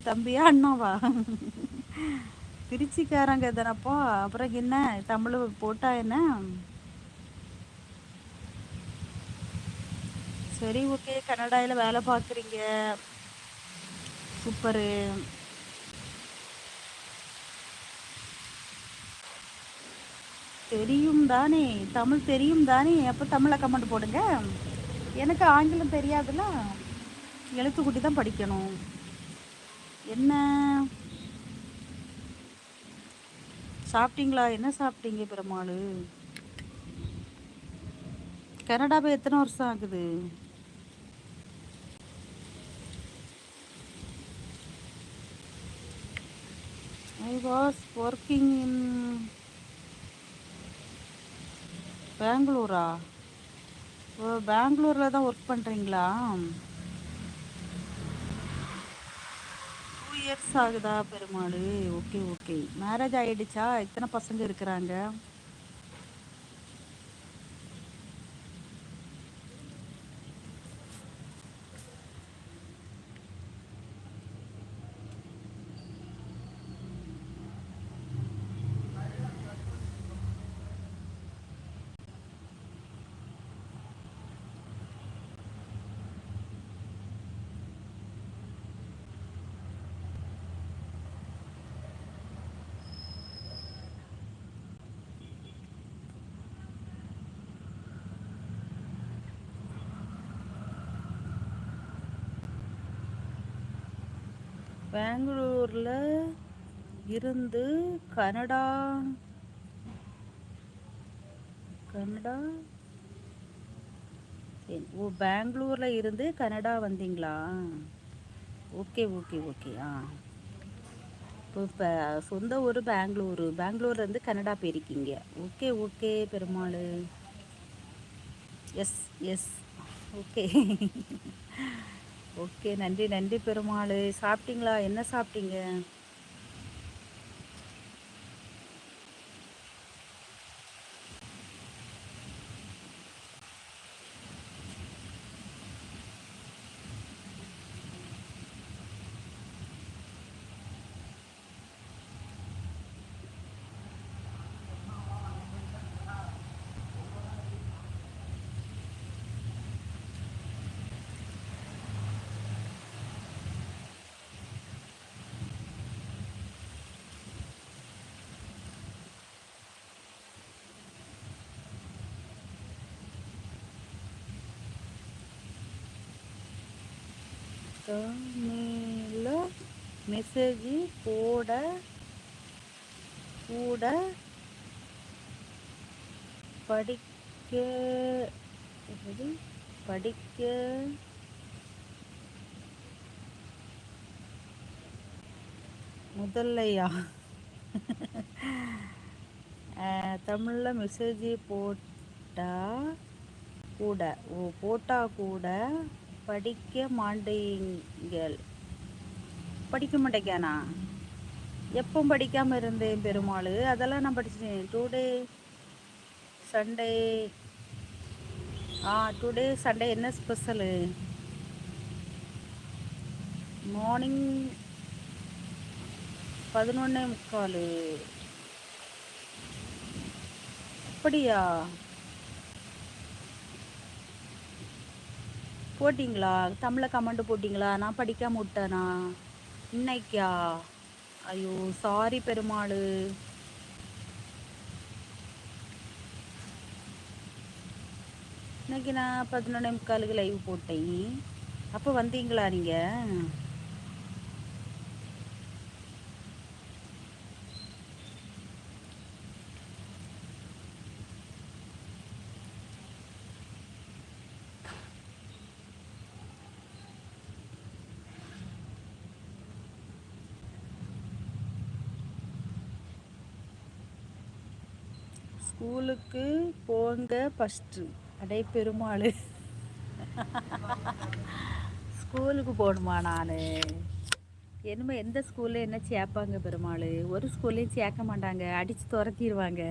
தம்பியா அண்ணாவா? திருச்சிக்காரங்க தானப்பா. அப்புறம் என்ன தமிழ் போட்டா என்ன? சரி, ஓகே. கனடாவில் வேலை பார்க்குறீங்க. சூப்பரு. தெரியும் தானே, தமிழ் தெரியும் தானே, அப்போ தமிழை கமெண்ட் போடுங்க. எனக்கு ஆங்கிலம் தெரியாதுல்ல, எழுத்துக்கூட்டி தான் படிக்கணும். என்ன சாப்பிட்டீங்களா? என்ன சாப்பிட்டீங்க பெருமாள்? கனடா போய் எத்தனை வருஷம் ஆகுது? ஐ வாஸ் ஒர்க்கிங் இன் பெங்களூரா? ஓ, பெங்களூரில் தான் ஒர்க் பண்ணுறீங்களா? 2 இயர்ஸ் ஆகுதா பெருமாள்? Okay okay. மேரேஜ் ஆகிடுச்சா? எத்தனை பசங்க இருக்கிறாங்க? பெங்களூரில் இருந்து கனடா கனடா ஓ, பெங்களூரில் இருந்து கனடா வந்தீங்களா? Okay okay okay. இப்போ சொந்த ஊர் பெங்களூர்லேருந்து கனடா போயிருக்கீங்க. Okay okay Perumal. Yes yes. Okay. Okay, நன்றி நன்றி பெருமாள். சாப்பிட்டீங்களா? என்ன சாப்பிட்டீங்க? தமிழில் மெசேஜ் போட கூட படிக்க படிக்க முதல்லையா? தமிழில் மெசேஜ் போட்டால் கூட போட்டால் கூட படிக்க மாட்டீங்கள். படிக்க மாட்டேங்கானா? எப்போ படிக்காமல் இருந்தேன் பெருமாள்? அதெல்லாம் நான் படிச்சிட்டேன். சண்டே டுடே சண்டே என்ன ஸ்பெஷலு? மார்னிங் 11:45. அப்படியா? போட்டிங்களா? தமிழில் கமெண்ட் போட்டிங்களா? நான் படிக்காம விட்டேனா இன்னைக்கா? ஐயோ சாரி பெருமாள். இன்னைக்கு நான் 11:45 லைவ் போட்டேன். அப்போ வந்தீங்களா நீங்கள்? ஸ்கூலுக்கு போங்க ஃபஸ்ட்டு. அடே பெருமாள், ஸ்கூலுக்கு போகணுமா நான்? என்னமோ எந்த ஸ்கூலில் என்ன சேர்ப்பாங்க பெருமாள்? ஒரு ஸ்கூல்லையும் சேர்க்க மாட்டாங்க, அடித்து துரத்திடுவாங்க.